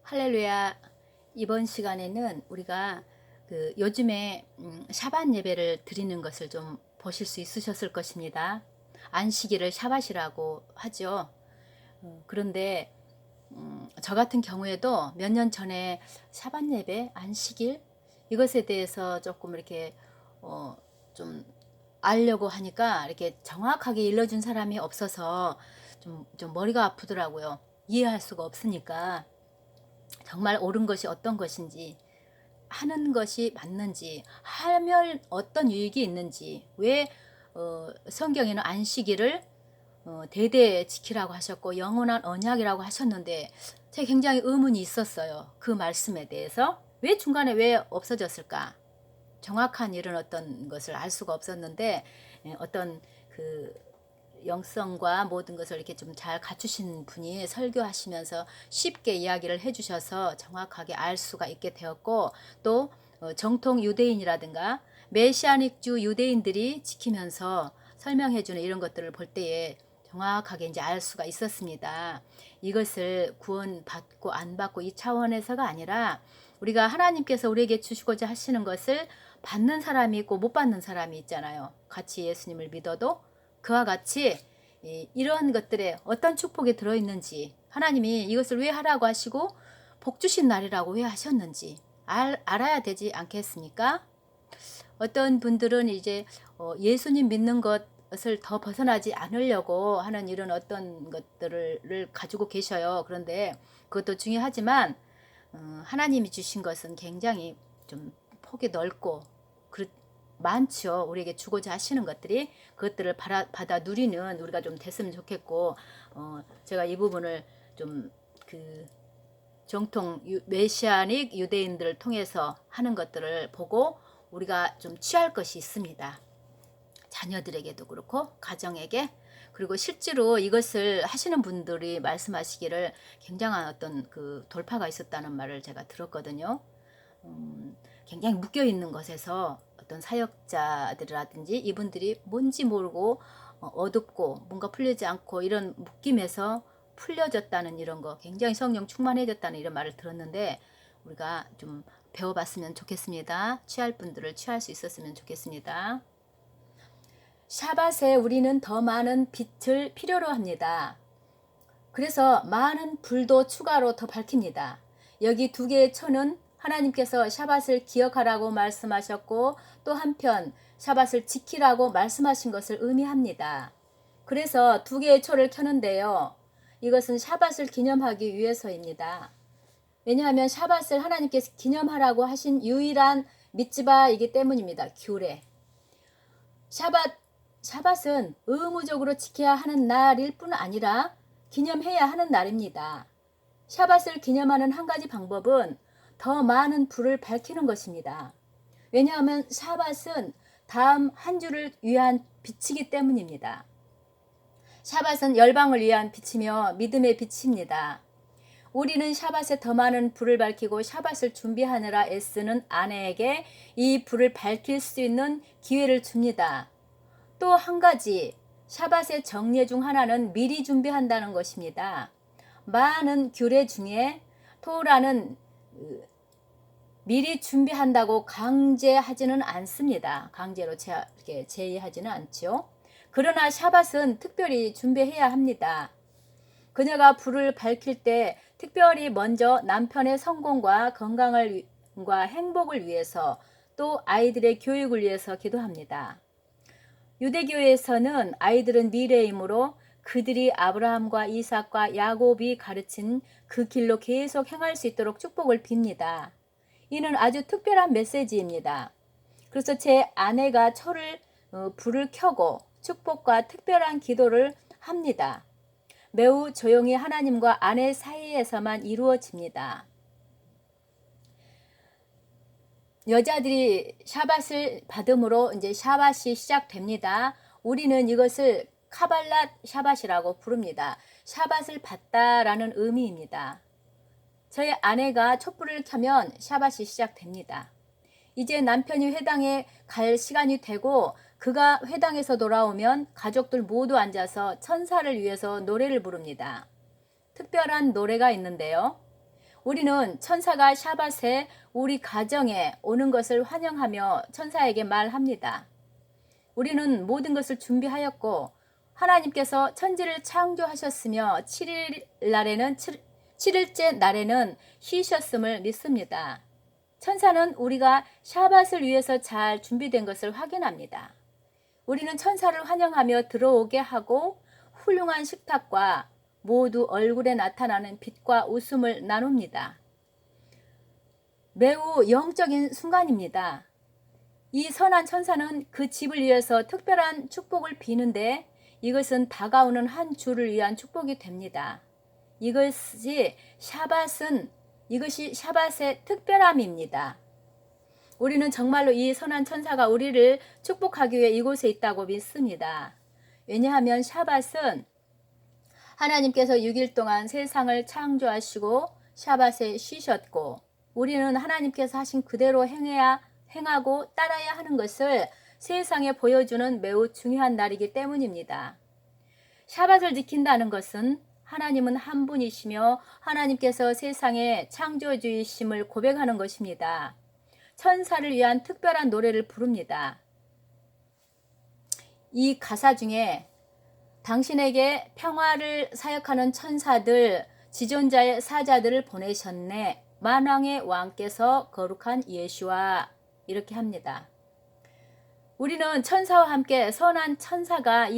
할렐루야. 이번 시간에는 우리가 요즘에 샤bat 예배를 드리는 것을 좀 보실 수 있으셨을 것입니다. 안식일을 샤bat이라고 하죠. 그런데 저 같은 경우에도 몇 년 전에 샤bat 예배, 안식일 이것에 대해서 조금 이렇게 좀 알려고 하니까 이렇게 정확하게 일러준 사람이 없어서 좀 머리가 아프더라고요. 이해할 수가 없으니까. 정말 옳은 것이 어떤 것인지, 하는 것이 맞는지, 하면 어떤 유익이 있는지, 왜 성경에는 안식일을 대대 지키라고 하셨고 영원한 언약이라고 하셨는데 제가 굉장히 의문이 있었어요. 그 말씀에 대해서 왜 중간에 왜 없어졌을까? 정확한 일은 어떤 것을 알 수가 없었는데 어떤 그 영성과 모든 것을 이렇게 좀 잘 갖추신 분이 설교하시면서 쉽게 이야기를 해주셔서 정확하게 알 수가 있게 되었고, 또 정통 유대인이라든가 메시아닉주 유대인들이 지키면서 설명해주는 이런 것들을 볼 때에 정확하게 이제 알 수가 있었습니다. 이것을 구원받고 안 받고 이 차원에서가 아니라 우리가 하나님께서 우리에게 주시고자 하시는 것을 받는 사람이 있고 못 받는 사람이 있잖아요. 같이 예수님을 믿어도 그와 같이 이런 것들에 어떤 축복이 들어있는지, 하나님이 이것을 왜 하라고 하시고 복 주신 날이라고 왜 하셨는지 알아야 되지 않겠습니까? 어떤 분들은 이제 예수님 믿는 것을 더 벗어나지 않으려고 하는 이런 어떤 것들을 가지고 계셔요. 그런데 그것도 중요하지만 하나님이 주신 것은 굉장히 좀 폭이 넓고 많죠. 우리에게 주고자 하시는 것들이, 그것들을 받아 누리는 우리가 좀 됐으면 좋겠고, 제가 이 부분을 좀 정통 메시아닉 유대인들을 통해서 하는 것들을 보고 우리가 좀 취할 것이 있습니다. 자녀들에게도 그렇고 가정에게, 그리고 실제로 이것을 하시는 분들이 말씀하시기를 굉장한 어떤 돌파가 있었다는 말을 제가 들었거든요. 굉장히 묶여 있는 것에서 어떤 사역자들이라든지 이분들이 뭔지 모르고 어둡고 뭔가 풀리지 않고 이런 묶임에서 풀려졌다는 이런 거, 굉장히 성령 충만해졌다는 이런 말을 들었는데 우리가 좀 배워봤으면 좋겠습니다. 취할 분들을 취할 수 있었으면 좋겠습니다. 샤밧에 우리는 더 많은 빛을 필요로 합니다. 그래서 많은 불도 추가로 더 밝힙니다. 여기 두 개의 초는 하나님께서 샤밧을 기억하라고 말씀하셨고 또 한편 샤밧을 지키라고 말씀하신 것을 의미합니다. 그래서 두 개의 초를 켜는데요. 이것은 샤밧을 기념하기 위해서입니다. 왜냐하면 샤밧을 하나님께서 기념하라고 하신 유일한 미tzvah이기 때문입니다. 규례. 샤밧은 의무적으로 지켜야 하는 날일 뿐 아니라 기념해야 하는 날입니다. 샤밧을 기념하는 한 가지 방법은 더 많은 불을 밝히는 것입니다. 왜냐하면 샤밧은 다음 한 주를 위한 빛이기 때문입니다. 샤밧은 열방을 위한 빛이며 믿음의 빛입니다. 우리는 샤밧에 더 많은 불을 밝히고 샤밧을 준비하느라 애쓰는 아내에게 이 불을 밝힐 수 있는 기회를 줍니다. 또 한 가지, 샤밧의 정례 중 하나는 미리 준비한다는 것입니다. 많은 규례 중에 토라는 미리 준비한다고 강제하지는 않습니다. 강제로 제의하지는 않죠. 그러나 샤밧은 특별히 준비해야 합니다. 그녀가 불을 밝힐 때 특별히 먼저 남편의 성공과 건강과 행복을 위해서 또 아이들의 교육을 위해서 기도합니다. 유대교에서는 아이들은 미래이므로 그들이 아브라함과 이삭과 야곱이 가르친 그 길로 계속 행할 수 있도록 축복을 빕니다. 이는 아주 특별한 메시지입니다. 그래서 제 아내가 불을 켜고 축복과 특별한 기도를 합니다. 매우 조용히 하나님과 아내 사이에서만 이루어집니다. 여자들이 샤밧을 받음으로 이제 샤밧이 시작됩니다. 우리는 이것을 카발랏 샤밧이라고 부릅니다. 샤밧을 받다라는 의미입니다. 저희 아내가 촛불을 켜면 샤밧이 시작됩니다. 이제 남편이 회당에 갈 시간이 되고 그가 회당에서 돌아오면 가족들 모두 앉아서 천사를 위해서 노래를 부릅니다. 특별한 노래가 있는데요. 우리는 천사가 샤밧에 우리 가정에 오는 것을 환영하며 천사에게 말합니다. 우리는 모든 것을 준비하였고 하나님께서 천지를 창조하셨으며 7일째 날에는 쉬셨음을 믿습니다. 천사는 우리가 샤밧을 위해서 잘 준비된 것을 확인합니다. 우리는 천사를 환영하며 들어오게 하고 훌륭한 식탁과 모두 얼굴에 나타나는 빛과 웃음을 나눕니다. 매우 영적인 순간입니다. 이 선한 천사는 그 집을 위해서 특별한 축복을 비는데 이것은 다가오는 한 주를 위한 축복이 됩니다. 이것이 샤밧의 특별함입니다. 우리는 정말로 이 선한 천사가 우리를 축복하기 위해 이곳에 있다고 믿습니다. 왜냐하면 샤밧은 하나님께서 6일 동안 세상을 창조하시고 샤밧에 쉬셨고 우리는 하나님께서 하신 그대로 행하고 따라야 하는 것을 세상에 보여주는 매우 중요한 날이기 때문입니다. 샤밧을 지킨다는 것은 하나님은 한 분이시며 하나님께서 세상의 창조주이심을 고백하는 것입니다. 천사를 위한 특별한 노래를 부릅니다. 이 가사 중에 당신에게 평화를 사역하는 천사들, 지존자의 사자들을 보내셨네. 만왕의 왕께서 거룩한 예수와 이렇게 합니다. 우리는 천사와 함께 선한 천사가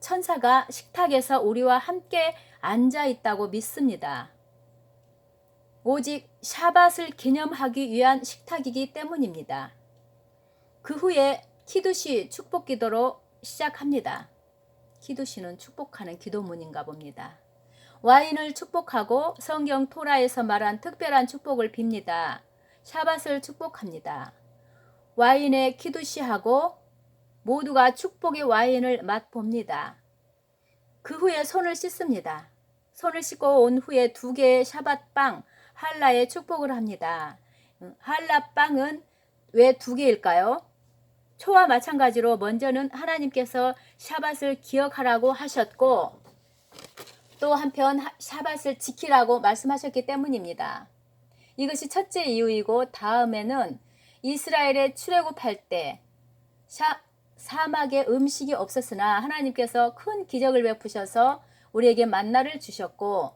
천사가 식탁에서 우리와 함께 앉아 있다고 믿습니다. 오직 샤밧을 기념하기 위한 식탁이기 때문입니다. 그 후에 키두시 축복 기도로 시작합니다. 키두시는 축복하는 기도문인가 봅니다. 와인을 축복하고 성경 토라에서 말한 특별한 축복을 빕니다. 샤밧을 축복합니다. 와인에 키두시하고 모두가 축복의 와인을 맛봅니다. 그 후에 손을 씻습니다. 손을 씻고 온 후에 2개의 샤밧빵 할라에 축복을 합니다. 할라빵은 왜 2개일까요? 초와 마찬가지로 먼저는 하나님께서 샤밧을 기억하라고 하셨고 또 한편 샤밧을 지키라고 말씀하셨기 때문입니다. 이것이 첫째 이유이고 다음에는 이스라엘에 출애굽할 때 사막에 음식이 없었으나 하나님께서 큰 기적을 베푸셔서 우리에게 만나를 주셨고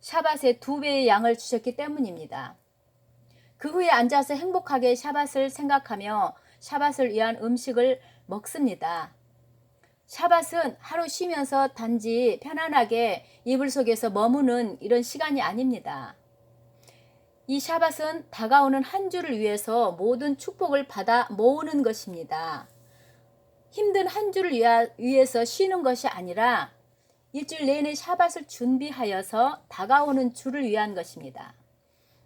샤밧에 2배의 양을 주셨기 때문입니다. 그 후에 앉아서 행복하게 샤밧을 생각하며 샤밧을 위한 음식을 먹습니다. 샤밧은 하루 쉬면서 단지 편안하게 이불 속에서 머무는 이런 시간이 아닙니다. 이 샤밧은 다가오는 한 주를 위해서 모든 축복을 받아 모으는 것입니다. 힘든 한 주를 위해서 쉬는 것이 아니라 일주일 내내 샤밧을 준비하여서 다가오는 주를 위한 것입니다.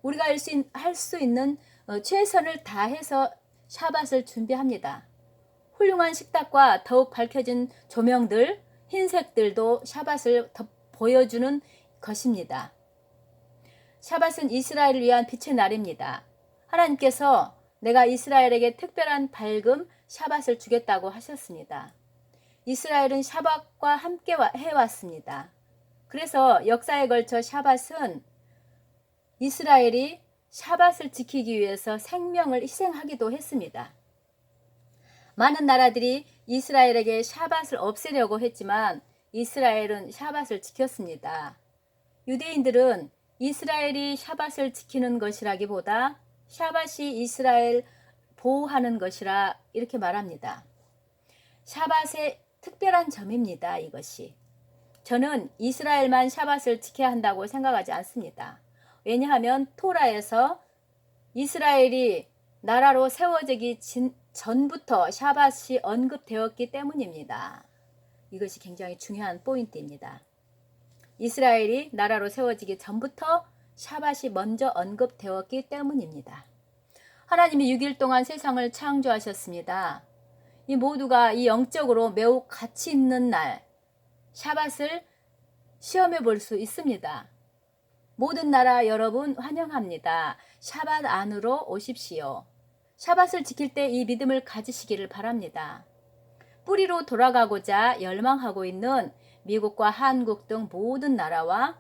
우리가 할 수 있는 최선을 다해서 샤밧을 준비합니다. 훌륭한 식탁과 더욱 밝혀진 조명들, 흰색들도 샤밧을 더 보여주는 것입니다. 샤밧은 이스라엘을 위한 빛의 날입니다. 하나님께서 내가 이스라엘에게 특별한 밝음 샤밧을 주겠다고 하셨습니다. 이스라엘은 샤밧과 함께 해왔습니다. 그래서 역사에 걸쳐 샤밧은 이스라엘이 샤밧을 지키기 위해서 생명을 희생하기도 했습니다. 많은 나라들이 이스라엘에게 샤밧을 없애려고 했지만 이스라엘은 샤밧을 지켰습니다. 유대인들은 이스라엘이 샤밧을 지키는 것이라기보다 샤밧이 이스라엘 보호하는 것이라 이렇게 말합니다. 샤밧의 특별한 점입니다. 이것이. 저는 이스라엘만 샤밧을 지켜야 한다고 생각하지 않습니다. 왜냐하면 토라에서 이스라엘이 나라로 세워지기 전부터 샤밧이 언급되었기 때문입니다. 이것이 굉장히 중요한 포인트입니다. 이스라엘이 나라로 세워지기 전부터 샤밧이 먼저 언급되었기 때문입니다. 하나님이 6일 동안 세상을 창조하셨습니다. 이 모두가 이 영적으로 매우 가치 있는 날 샤밧을 시험해 볼 수 있습니다. 모든 나라 여러분 환영합니다. 샤밧 안으로 오십시오. 샤밧을 지킬 때 이 믿음을 가지시기를 바랍니다. 뿌리로 돌아가고자 열망하고 있는 미국과 한국 등 모든 나라와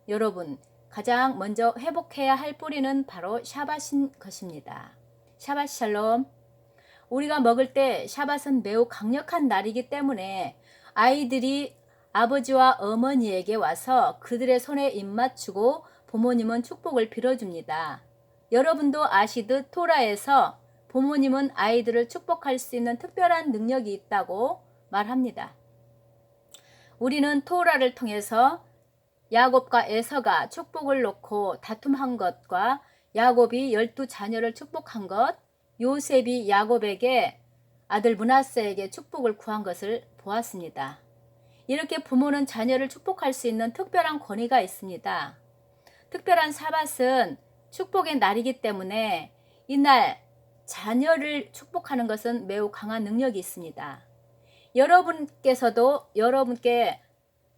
여러분 가장 먼저 회복해야 할 뿌리는 바로 샤밧인 것입니다. 샤밧 샬롬. 우리가 먹을 때 샤밧은 매우 강력한 날이기 때문에 아이들이 아버지와 어머니에게 와서 그들의 손에 입맞추고 부모님은 축복을 빌어줍니다. 여러분도 아시듯 토라에서 부모님은 아이들을 축복할 수 있는 특별한 능력이 있다고 말합니다. 우리는 토라를 통해서 야곱과 에서가 축복을 놓고 다툼한 것과 야곱이 12자녀를 축복한 것, 요셉이 야곱에게 아들 므낫세에게 축복을 구한 것을 보았습니다. 이렇게 부모는 자녀를 축복할 수 있는 특별한 권위가 있습니다. 특별한 샤밧은 축복의 날이기 때문에 이날 자녀를 축복하는 것은 매우 강한 능력이 있습니다. 여러분께서도 여러분께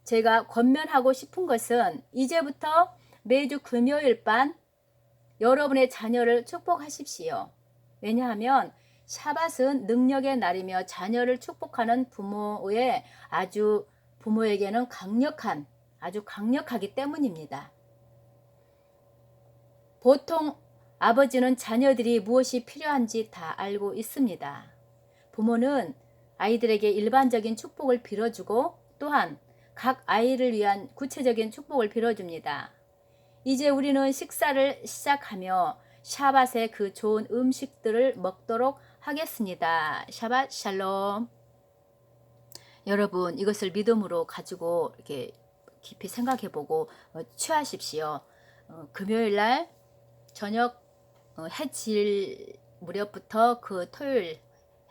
제가 권면하고 싶은 것은 이제부터 매주 금요일 밤 여러분의 자녀를 축복하십시오. 왜냐하면 샤밧은 능력의 날이며 자녀를 축복하는 부모에게는 아주 강력하기 때문입니다. 보통 아버지는 자녀들이 무엇이 필요한지 다 알고 있습니다. 부모는 아이들에게 일반적인 축복을 빌어주고 또한 각 아이를 위한 구체적인 축복을 빌어줍니다. 이제 우리는 식사를 시작하며 샤밧의 그 좋은 음식들을 먹도록 하겠습니다. 샤밧 샬롬. 여러분, 이것을 믿음으로 가지고 이렇게 깊이 생각해보고 취하십시오. 금요일 날 저녁 해 질 무렵부터 그 토요일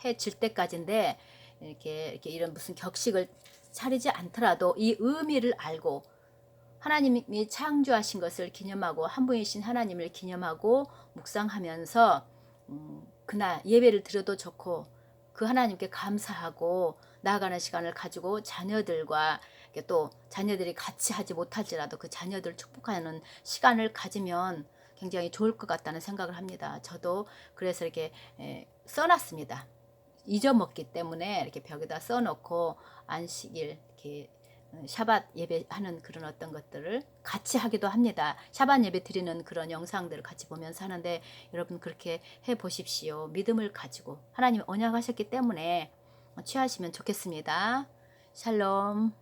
해 질 때까지인데 이렇게 이런 무슨 격식을 차리지 않더라도 이 의미를 알고 하나님이 창조하신 것을 기념하고 한 분이신 하나님을 기념하고 묵상하면서 그날 예배를 드려도 좋고 그 하나님께 감사하고 나아가는 시간을 가지고 자녀들과 또 자녀들이 같이 하지 못할지라도 그 자녀들 축복하는 시간을 가지면 굉장히 좋을 것 같다는 생각을 합니다. 저도 그래서 이렇게 써놨습니다. 잊어먹기 때문에 이렇게 벽에다 써놓고 안식일 이렇게 샤밧 예배하는 그런 어떤 것들을 같이 하기도 합니다. 샤밧 예배 드리는 그런 영상들을 같이 보면서 하는데 여러분 그렇게 해 보십시오. 믿음을 가지고 하나님이 언약하셨기 때문에 취하시면 좋겠습니다. 샬롬.